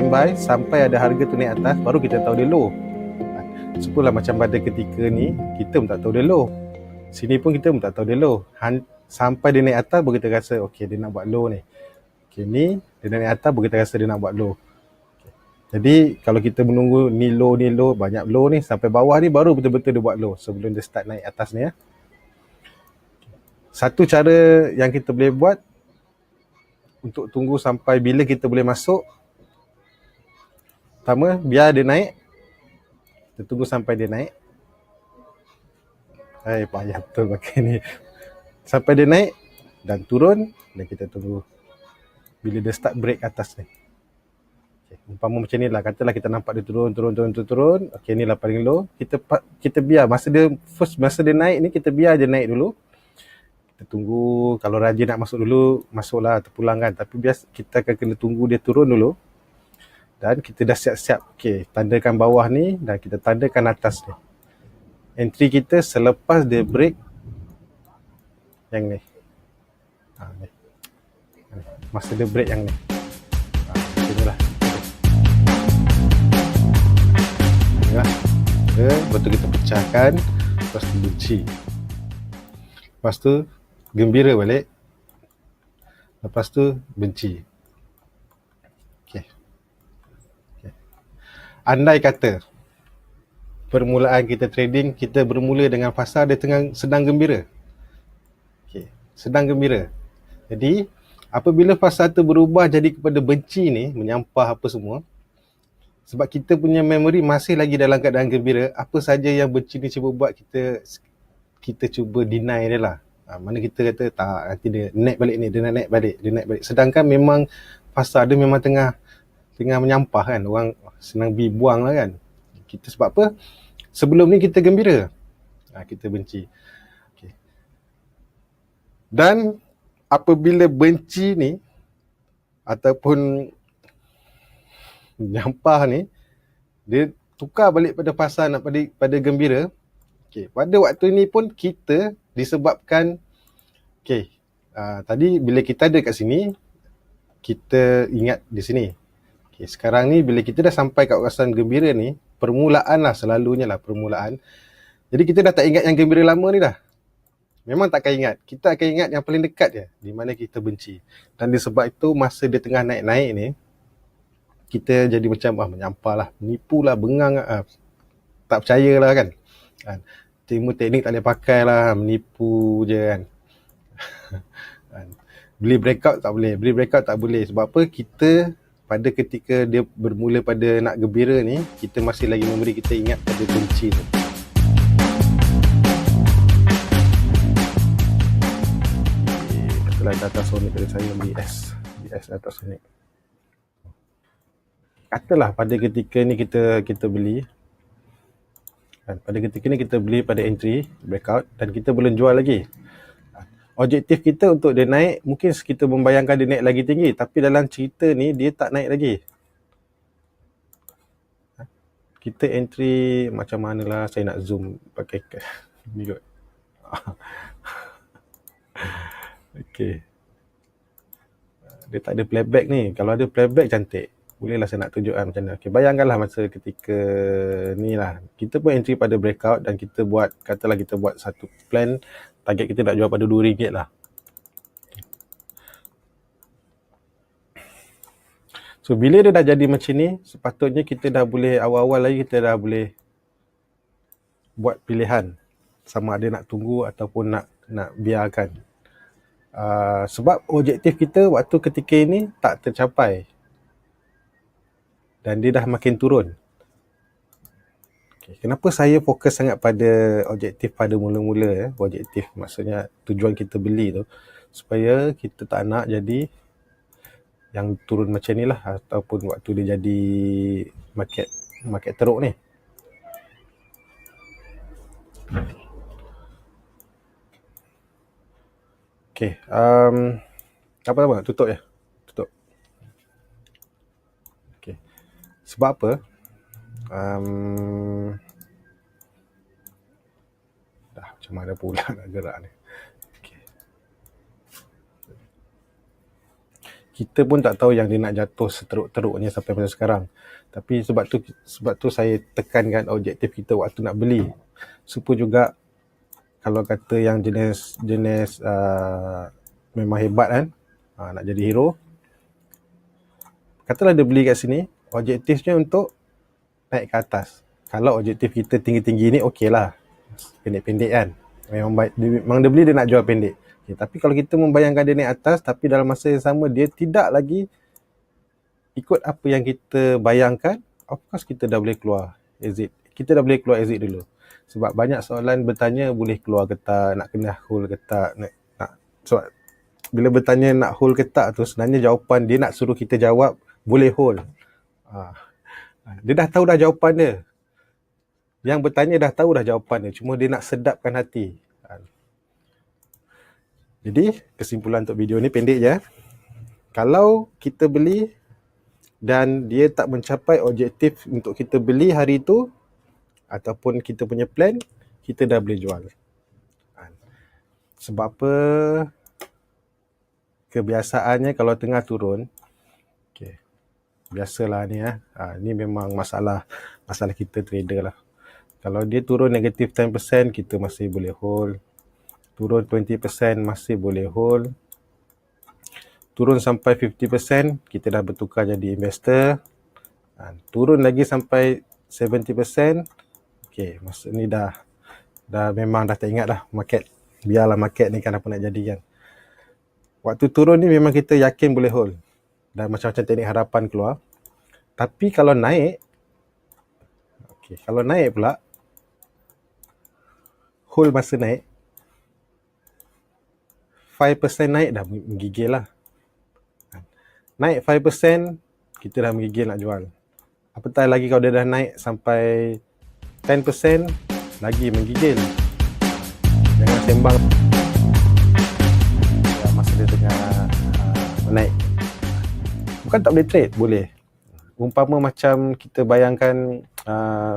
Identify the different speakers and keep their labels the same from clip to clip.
Speaker 1: standby sampai ada harga tu naik atas, baru kita tahu dia low. Syukurlah macam pada ketika ni kita pun tak tahu dia low, sini pun kita pun tak tahu dia low. Sampai dia naik atas baru kita rasa okey dia nak buat low ni. Okey, ni dia naik atas baru kita rasa dia nak buat low. Jadi kalau kita menunggu ni low, banyak low ni sampai bawah ni baru betul-betul dia buat low sebelum dia start naik atas ni ya. Satu cara yang kita boleh buat untuk tunggu sampai bila kita boleh masuk, pertama biar dia naik, kita tunggu sampai dia naik. Payah betul pakai ni. Sampai dia naik dan turun, dan kita tunggu bila dia start break atas ni. Umpama macam ni lah, katalah kita nampak dia turun. Okey, ni lah paling low. Kita biar masa dia naik ni, kita biar je naik dulu. Kita tunggu, kalau rajin nak masuk dulu, masuklah atau pulang kan. Tapi biasa kita akan kena tunggu dia turun dulu. Dan kita dah siap-siap. Okey, tandakan bawah ni dan kita tandakan atas ni. Entry kita selepas dia break yang ni. Ni. Masa dia break yang ni. Macam ni lah. Lepas tu kita pecahkan, lepas tu benci, lepas tu gembira balik, lepas tu benci. Okay. Andai kata permulaan kita trading, kita bermula dengan fasa dia sedang gembira. Okay. Sedang gembira. Jadi apabila fasa tu berubah jadi kepada benci ni, menyampah apa semua, sebab kita punya memori masih lagi dalam keadaan gembira, apa saja yang benci ni cuba buat, kita cuba deny dia lah. Mana kita kata tak, nanti dia naik balik ni, dia nak naik balik. Sedangkan memang fasa dia memang tengah menyampah kan, orang senang buang lah kan. Kita sebab apa? Sebelum ni kita gembira, kita benci. Okay. Dan apabila benci ni ataupun menyampah ni, dia tukar balik pada fasa nak pada gembira. Okay. Pada waktu ni pun kita disebabkan tadi bila kita ada kat sini, kita ingat di sini. Okay. Sekarang ni bila kita dah sampai kat kawasan gembira ni, permulaan lah, selalunya lah permulaan. Jadi kita dah tak ingat yang gembira lama ni dah. Memang takkan ingat. Kita akan ingat yang paling dekat je, di mana kita benci. Dan disebab itu masa dia tengah naik-naik ni, kita jadi macam menyampah lah, menipu lah, bengang lah, tak percaya lah kan. Ilmu teknik tak boleh pakai lah, menipu je kan. Beli breakout tak boleh. Sebab apa? Kita pada ketika dia bermula pada nak gembira ni, kita masih lagi memberi kita ingat pada benci tu. Katalah data Sonic dari saya BS data Sonic. Katalah pada ketika ni kita beli, pada ketika ni kita beli pada entry breakout dan kita belum jual lagi. Objektif kita untuk dia naik, mungkin kita membayangkan dia naik lagi tinggi, tapi dalam cerita ni dia tak naik lagi. Kita entry macam manalah, saya nak zoom pakai ni kot. Okay. Dia tak ada playback ni. Kalau ada playback cantik. Bolehlah saya nak tunjukkan macam mana. Okay, bayangkanlah masa ketika ni lah. Kita pun entry pada breakout dan kita buat, katalah kita buat satu plan, target kita nak jual pada RM2 lah. So bila dia dah jadi macam ni, sepatutnya kita dah boleh, awal-awal lagi kita dah boleh buat pilihan. Sama ada nak tunggu ataupun nak biarkan. Sebab objektif kita waktu ketika ini tak tercapai. Dan dia dah makin turun. Okay. Kenapa saya fokus sangat pada objektif pada mula-mula? Objektif maksudnya tujuan kita beli tu, supaya kita tak nak jadi yang turun macam ni lah, ataupun waktu dia jadi market teruk ni. Okay, apa-apa, tutup ya? Tutup. Okay. Sebab apa? Dah macam mana pula nak gerak ni. Okay. kita pun tak tahu yang dia nak jatuh seteruk-teruknya sampai masa sekarang. Tapi sebab tu saya tekankan objektif kita waktu nak beli. Supaya juga kalau kata yang jenis memang hebat kan, nak jadi hero, katalah dia beli kat sini, objektifnya untuk naik ke atas. Kalau objektif kita tinggi-tinggi ni, okey lah. Pendek-pendek kan. Memang dia beli, dia nak jual pendek. Okay, tapi kalau kita membayangkan dia naik atas, tapi dalam masa yang sama, dia tidak lagi ikut apa yang kita bayangkan, of course kita dah boleh keluar exit. Kita dah boleh keluar exit dulu. Sebab banyak soalan bertanya, boleh keluar ke tak, nak kena hold ke tak. Sebab bila bertanya nak hold ke tak tu, sebenarnya jawapan dia nak suruh kita jawab, boleh hold. Dia dah tahu dah jawapan dia. Yang bertanya dah tahu dah jawapan dia, cuma dia nak sedapkan hati. Jadi kesimpulan untuk video ni pendek je. Kalau kita beli dan dia tak mencapai objektif untuk kita beli hari tu, ataupun kita punya plan, kita dah boleh jual. Sebab apa? Kebiasaannya kalau tengah turun, okay, biasalah ni ni memang masalah kita trader lah. Kalau dia turun negatif 10%, kita masih boleh hold. Turun 20% masih boleh hold. Turun sampai 50%, kita dah bertukar jadi investor. Turun lagi sampai 70%, okay, maksud ni dah memang dah tak ingat dah market. Biarlah market ni kan apa nak jadi kan. Waktu turun ni memang kita yakin boleh hold. Dan macam-macam teknik harapan keluar. Tapi kalau naik, okay, kalau naik pula, hold masa naik, 5% naik dah menggigil lah. Naik 5%, kita dah menggigil nak jual. Apatah lagi kalau dia dah naik sampai 10%, lagi menggigil. Jangan sembang masa dia tengah menaik. Bukan tak boleh trade, boleh. Umpama macam kita bayangkan,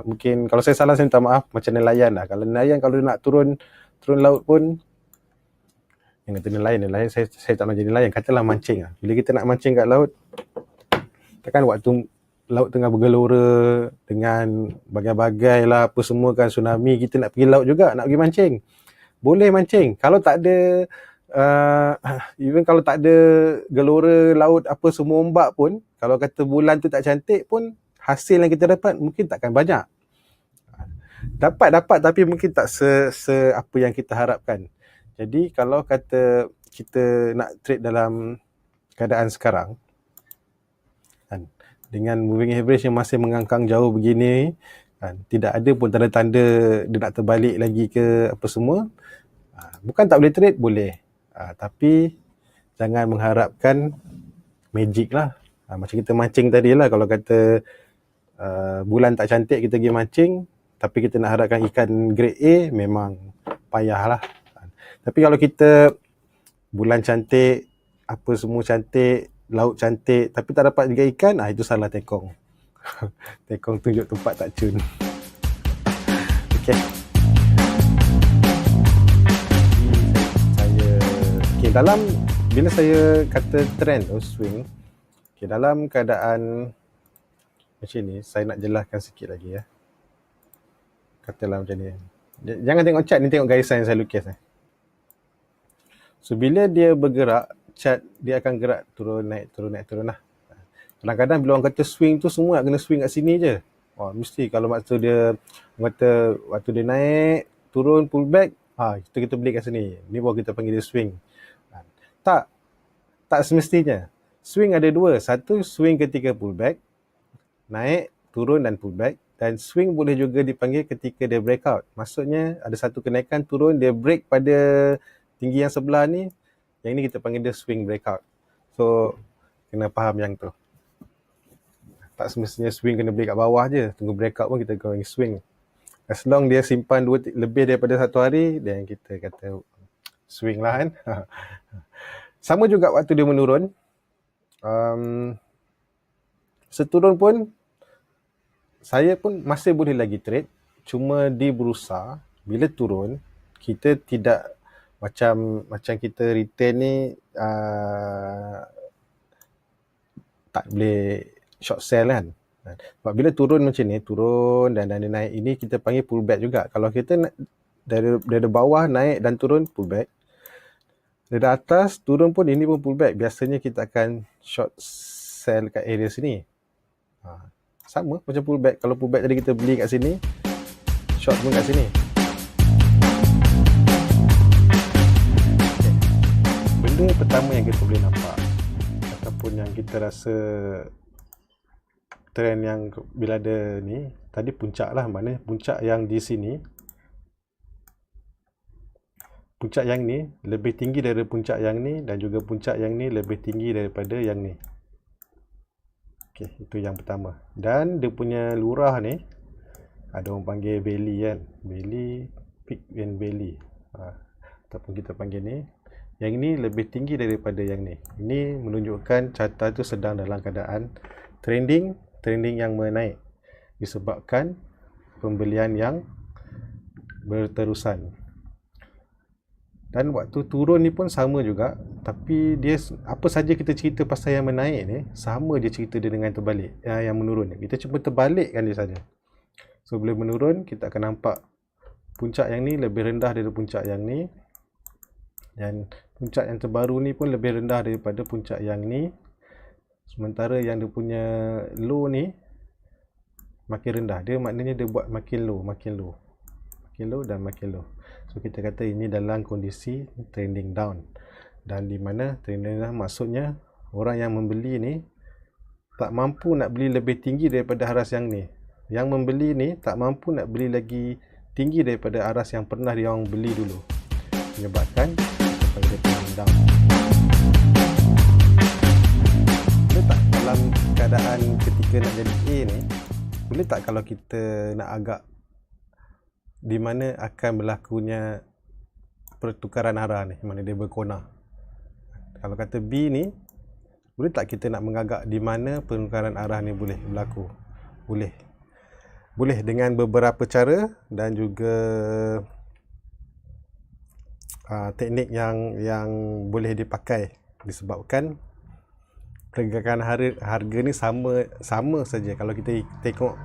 Speaker 1: mungkin kalau saya salah saya minta maaf, macam nelayan lah. Kalau nelayan, kalau dia nak turun laut pun, yang kata nelayan, saya tak nak jadi nelayan, katalah mancing lah. Bila kita nak mancing kat laut, takkan waktu laut tengah bergelora dengan bagai-bagai lah apa semua kan, tsunami, kita nak pergi laut juga, nak pergi mancing. Boleh mancing. Kalau tak ada even kalau tak ada gelora laut apa semua ombak pun, kalau kata bulan tu tak cantik pun, hasil yang kita dapat mungkin takkan banyak. Dapat tapi mungkin tak se apa yang kita harapkan. Jadi kalau kata kita nak trade dalam keadaan sekarang kan, dengan moving average yang masih mengangkang jauh begini kan, tidak ada pun tanda-tanda dia nak terbalik lagi ke apa semua, bukan tak boleh trade, boleh. Tapi jangan mengharapkan magic lah. Macam kita mancing tadi lah, kalau kata bulan tak cantik kita pergi mancing, tapi kita nak harapkan ikan grade A, memang payah lah. Tapi kalau kita bulan cantik, apa semua cantik, laut cantik, tapi tak dapat juga ikan, itu salah tekong. Tekong tunjuk tempat tak cun. Okay. Dalam bila saya kata trend atau swing, dalam keadaan macam ni, saya nak jelaskan sikit lagi ya. Katalah macam ni. Jangan tengok chart ni, tengok garisan yang saya lukis ni. So bila dia bergerak, chart dia akan gerak turun naik lah. Kadang-kadang bila orang kata swing tu, semua nak kena swing kat sini je. Mesti kalau waktu dia naik, turun, pull back, kita beli kat sini. Ni baru kita panggil dia swing. Tak semestinya. Swing ada dua. Satu, swing ketika pullback, naik, turun dan pullback. Dan swing boleh juga dipanggil ketika dia breakout. Maksudnya ada satu kenaikan, turun, dia break pada tinggi yang sebelah ni. Yang ni kita panggil dia swing breakout. So, kena faham yang tu. Tak semestinya swing kena beli kat bawah je. Tunggu breakout pun kita panggil swing. As long dia simpan lebih daripada satu hari, dan kita kata swing lah kan. Sama juga waktu dia menurun, seturun pun saya pun masih boleh lagi trade, cuma di bursa bila turun kita tidak macam kita return ni tak boleh short sell kan. Sebab bila turun macam ni, turun dan dia naik, ini kita panggil pullback juga. Kalau kita dari bawah naik dan turun, pullback. Dari atas turun pun, ini pun pullback. Biasanya kita akan short sell kat area sini. Sama macam pullback. Kalau pullback tadi kita beli kat sini, short pun kat sini. Benda pertama yang kita boleh nampak ataupun yang kita rasa trend yang bila ada ni, tadi puncak lah, mana puncak yang di sini, puncak yang ni lebih tinggi daripada puncak yang ni, dan juga puncak yang ni lebih tinggi daripada yang ni. Okey, itu yang pertama. Dan dia punya lurah ni, ada orang panggil belly kan, belly, peak and belly, ataupun kita panggil ni, yang ni lebih tinggi daripada yang ni. Ini menunjukkan charta tu sedang dalam keadaan trending yang menaik disebabkan pembelian yang berterusan. Dan waktu turun ni pun sama juga, tapi dia apa saja kita cerita pasal yang menaik ni, sama je cerita dia dengan terbalik, yang menurun ni. Kita cuma terbalikkan dia saja. So bila menurun, kita akan nampak puncak yang ni lebih rendah daripada puncak yang ni, dan puncak yang terbaru ni pun lebih rendah daripada puncak yang ni. Sementara yang dia punya low ni makin rendah. Dia maknanya dia buat makin low dan makin low. So kita kata ini dalam kondisi trending down. Dan di mana trending down maksudnya orang yang membeli ni tak mampu nak beli lebih tinggi daripada aras yang ni. Yang membeli ni tak mampu nak beli lagi tinggi daripada aras yang pernah dia orang beli dulu. Menyebabkan dia trending down. Boleh tak dalam keadaan ketika nak jadi A ni, boleh tak kalau kita nak agak di mana akan berlakunya pertukaran arah ni, mana dia berkona. Kalau kata B ni, boleh tak kita nak mengagak di mana pertukaran arah ni boleh berlaku? Boleh. Boleh dengan beberapa cara dan juga teknik yang boleh dipakai, disebabkan pergerakan harga ni sama saja. Kalau kita tengok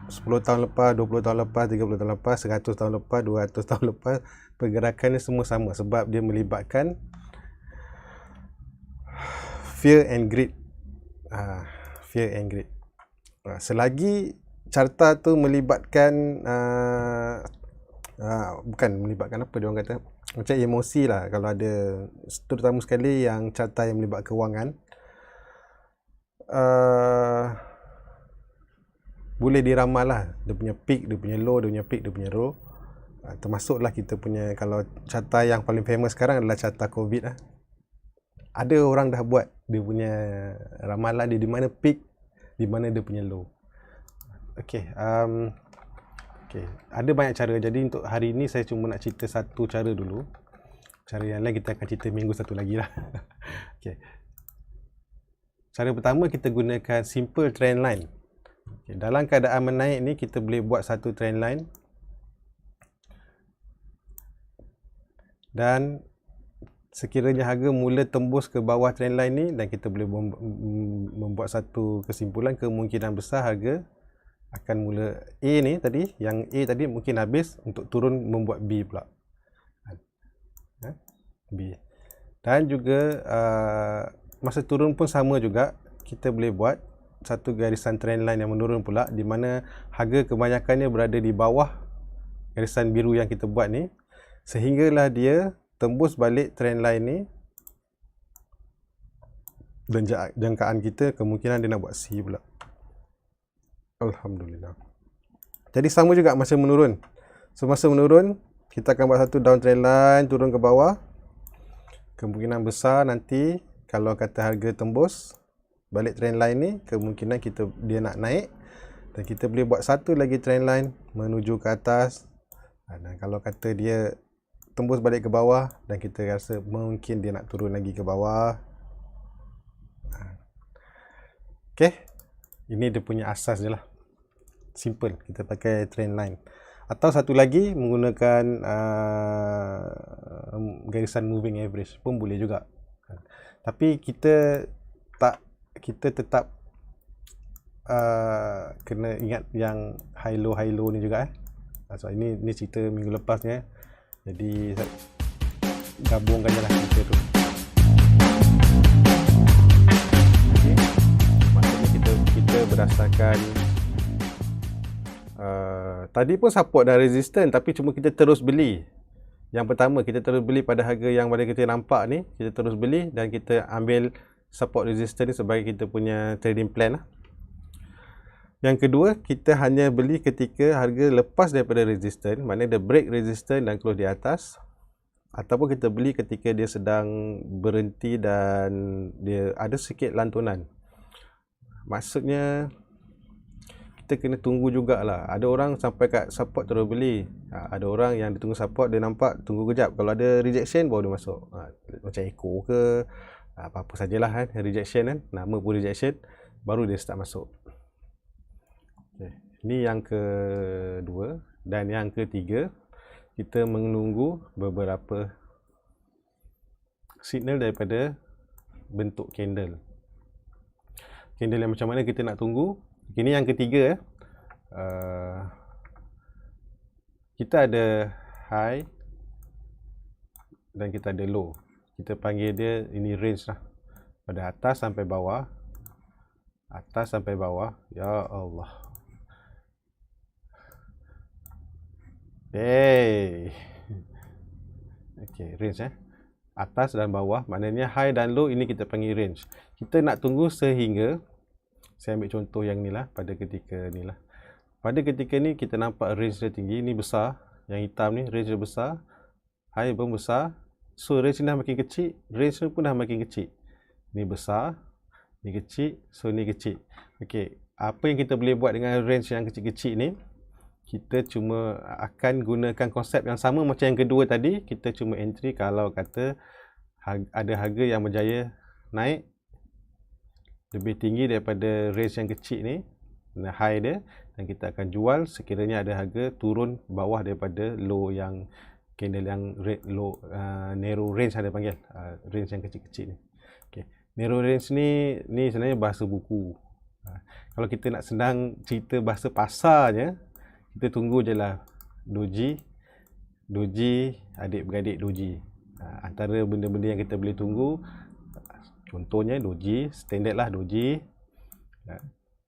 Speaker 1: 10 tahun lepas, 20 tahun lepas, 30 tahun lepas, 100 tahun lepas, 200 tahun lepas, pergerakan ni semua sama sebab dia melibatkan fear and greed. Fear and greed. Selagi carta tu melibatkan bukan melibatkan apa dia orang kata, macam emosi lah. Kalau ada, terutama sekali yang carta yang melibat kewangan, boleh diramal lah. Dia punya peak, dia punya low, dia punya peak, dia punya low. Termasuklah kita punya, kalau carta yang paling famous sekarang adalah carta COVID lah. Ada orang dah buat dia punya ramalan dia di mana peak, di mana dia punya low. Okey, ada banyak cara. Jadi untuk hari ini saya cuma nak cerita satu cara dulu. Cara yang lain kita akan cerita minggu satu lagi lah. Okey. Cara pertama, kita gunakan simple trend line. Okay, dalam keadaan menaik ni kita boleh buat satu trend line, dan sekiranya harga mula tembus ke bawah trend line ni, dan kita boleh membuat satu kesimpulan, kemungkinan besar harga akan mula A ni tadi, yang A tadi mungkin habis untuk turun membuat B pula. B. Dan juga masa turun pun sama juga, kita boleh buat satu garisan trend line yang menurun pula, di mana harga kebanyakannya berada di bawah garisan biru yang kita buat ni, sehinggalah dia tembus balik trend line ni, dan jangkaan kita kemungkinan dia nak buat C pula. Alhamdulillah. Jadi sama juga masa menurun. Semasa menurun, kita akan buat satu downtrend line turun ke bawah. Kemungkinan besar nanti kalau kata harga tembus balik trend line ni, kemungkinan dia nak naik, dan kita boleh buat satu lagi trend line menuju ke atas. Dan kalau kata dia tembus balik ke bawah dan kita rasa mungkin dia nak turun lagi ke bawah. Okey, ini dia punya asas je lah. Simple, kita pakai trend line. Atau satu lagi menggunakan garisan moving average pun boleh juga. Tapi kita kita tetap kena ingat yang high low ni juga so ini cerita minggu lepasnya, jadi gabungkan je lah cerita tu. Okay. Maksudnya kita berdasarkan tadi pun support dan resistance, tapi cuma kita terus beli. Yang pertama, kita terus beli pada harga yang pada kita nampak ni, kita terus beli dan kita ambil support resistance ni sebagai kita punya trading plan lah. Yang kedua, kita hanya beli ketika harga lepas daripada resistance, maknanya dia break resistance dan close di atas. Ataupun kita beli ketika dia sedang berhenti dan dia ada sikit lantunan. Maksudnya kita kena tunggu jugalah. Ada orang sampai kat support terus beli. Ada orang yang dia tunggu support, dia nampak tunggu kejap. Kalau ada rejection baru dia masuk. Macam echo ke apa-apa sajalah kan, rejection kan, nama pun rejection, baru dia start masuk. Okay. Ini yang kedua. Dan yang ketiga, kita menunggu beberapa signal daripada bentuk candle. Candle yang macam mana kita nak tunggu. Ini yang ketiga. Kita ada high dan kita ada low. Kita panggil dia, ini range lah, pada atas sampai bawah. Atas sampai bawah. Ya Allah. Hey. Okay, range atas dan bawah, maknanya high dan low, ini kita panggil range. Kita nak tunggu sehingga, saya ambil contoh yang ni lah, pada ketika ni lah. Pada ketika ni kita nampak range dia tinggi, ni besar, yang hitam ni range dia besar, high pun besar. So range ni dah makin kecil, range ni pun dah makin kecil. Ni besar, ni kecil, so ni kecil. Okay, apa yang kita boleh buat dengan range yang kecil-kecil ni, kita cuma akan gunakan konsep yang sama macam yang kedua tadi. Kita cuma entry kalau kata ada harga yang berjaya naik lebih tinggi daripada range yang kecil ni, high dia, dan kita akan jual sekiranya ada harga turun bawah daripada low yang candle yang low, narrow range ada panggil, range yang kecil-kecil ni. Okay. Narrow range ni sebenarnya bahasa buku. Kalau kita nak senang cerita bahasa pasarnya, kita tunggu je lah doji, adik-beradik doji. Antara benda-benda yang kita boleh tunggu, contohnya doji, standard lah doji,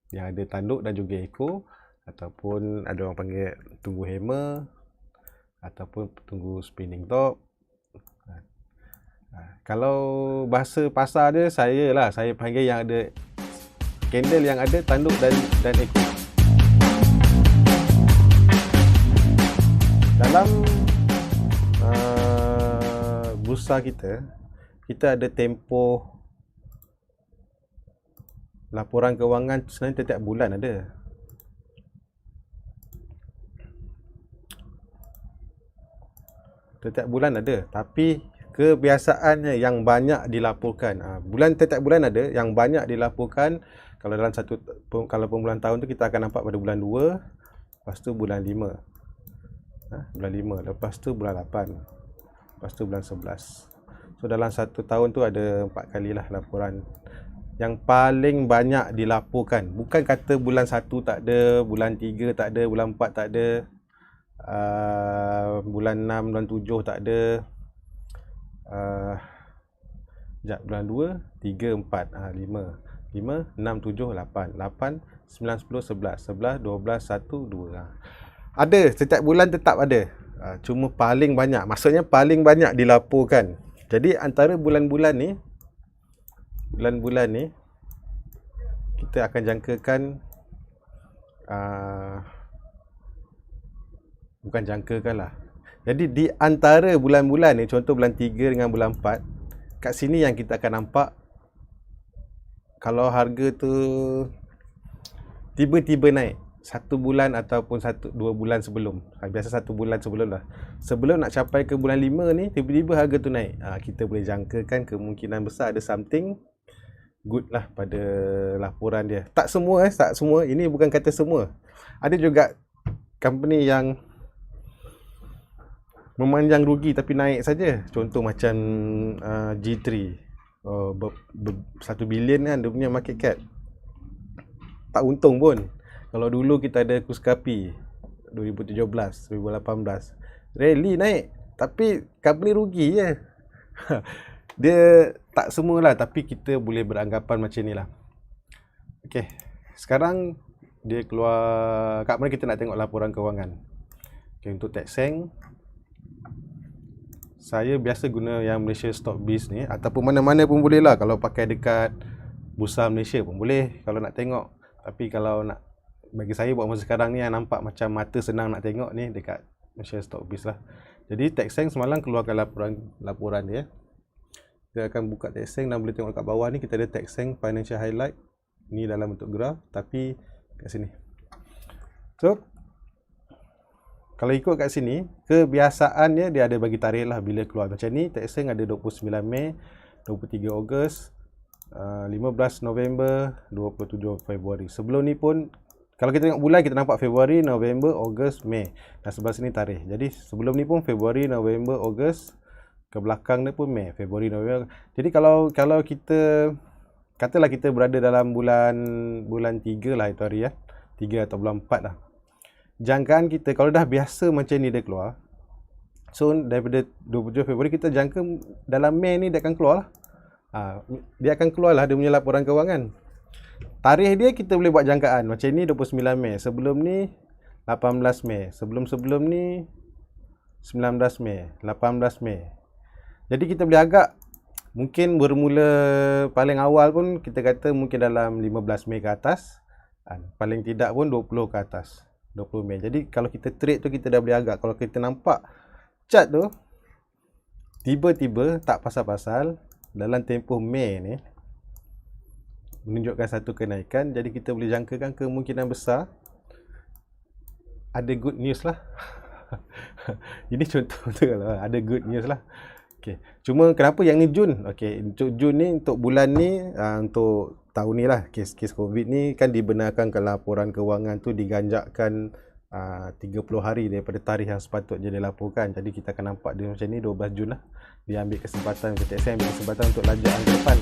Speaker 1: yang ada tanduk dan juga echo, ataupun ada orang panggil tunggu hammer, ataupun tunggu spinning top. Kalau bahasa pasar dia, saya panggil yang ada candle yang ada tanduk dan echo. Dalam bursa kita ada tempoh laporan kewangan sebenarnya setiap bulan ada. Setiap bulan ada, tapi kebiasaannya yang banyak dilaporkan. Setiap bulan ada, yang banyak dilaporkan kalau dalam kalau pembulan tahun tu kita akan nampak pada bulan 2, lepas tu bulan 5. Bulan 5, lepas tu bulan 8, lepas tu bulan 11. So dalam satu tahun tu ada 4 kali lah laporan. Yang paling banyak dilaporkan, bukan kata bulan 1 tak ada, bulan 3 tak ada, bulan 4 tak ada, bulan 6, bulan 7 tak ada, bulan 2, 3, 4, 5, 6, 7, 8, 8, 9, 10, 11, 11, 12, 1, 2. Ada, setiap bulan tetap ada. Cuma paling banyak, maksudnya paling banyak dilaporkan. Jadi antara bulan-bulan ni, kita akan jangkakan, bukan jangkakan lah. Jadi di antara bulan-bulan ni, contoh bulan 3 dengan bulan 4, kat sini yang kita akan nampak kalau harga tu tiba-tiba naik. 1 bulan ataupun 1-2 bulan sebelum. Biasa 1 bulan sebelum lah. Sebelum nak capai ke bulan 5 ni, tiba-tiba harga tu naik. Kita boleh jangkakan kemungkinan besar ada something good lah pada laporan dia. Tak semua tak semua. Ini bukan kata semua. Ada juga company yang memanjang rugi tapi naik saja. Contoh macam G3. 1 bilion kan dia punya market cap. Tak untung pun. Kalau dulu kita ada Kuskapi 2017, 2018, rally naik, tapi company rugi je. Dia tak semualah, tapi kita boleh beranggapan macam ni lah. Okay, sekarang dia keluar, kat mana kita nak tengok laporan kewangan. Okay, untuk Tencent, saya biasa guna yang Malaysia Stock Biz ni, ataupun mana-mana pun boleh lah. Kalau pakai dekat Bursa Malaysia pun boleh kalau nak tengok. Tapi kalau nak, bagi saya buat masa sekarang ni yang nampak macam mata senang nak tengok ni dekat Malaysia Stock Biz lah. Jadi Tencent semalam keluarkan laporan dia. Kita akan buka Tencent dan boleh tengok kat bawah ni kita ada Tencent Financial Highlight. Ni dalam bentuk graf tapi kat sini. So kalau ikut kat sini, kebiasaannya dia ada bagi tarikh lah bila keluar. Macam ni Tencent ada 29 Mei, 23 Ogos, 15 November, 27 Februari. Sebelum ni pun kalau kita tengok bulan, kita nampak Februari, November, Ogos, Mei. Dan sebelah sini tarikh. Jadi sebelum ni pun Februari, November, Ogos. Ke belakang dia pun Mei, Februari, November. Jadi kalau kita katalah kita berada dalam bulan 3 lah itu hari ya. 3 atau bulan 4 lah. Jangkaan kita kalau dah biasa macam ni dia keluar. So daripada 27 Februari kita jangka dalam Mei ni dia akan keluar lah. Dia akan keluar lah dia punya laporan kewangan. Tarikh dia kita boleh buat jangkaan. Macam ni 29 Mei. Sebelum ni 18 Mei. Sebelum ni 19 Mei. 18 Mei. Jadi kita boleh agak mungkin bermula paling awal pun kita kata mungkin dalam 15 Mei ke atas. Paling tidak pun 20 ke atas. 20 Mei. Jadi kalau kita trade tu kita dah boleh agak. Kalau kita nampak chart tu tiba-tiba tak pasal-pasal dalam tempoh Mei ni menunjukkan satu kenaikan, jadi kita boleh jangkakan kemungkinan besar ada good news lah. Ini contoh tu kalau ada good news lah. Okay. Cuma kenapa yang ni Jun? Okay, untuk Jun ni, untuk bulan ni, untuk tahun ni lah, kes COVID ni kan dibenarkan ke laporan kewangan tu diganjakkan 30 hari daripada tarikh yang sepatutnya dilaporkan. Jadi kita akan nampak dia macam ni 12 Jun lah. Dia ambil kesempatan, Tencent ambil kesempatan untuk lajak ke depan.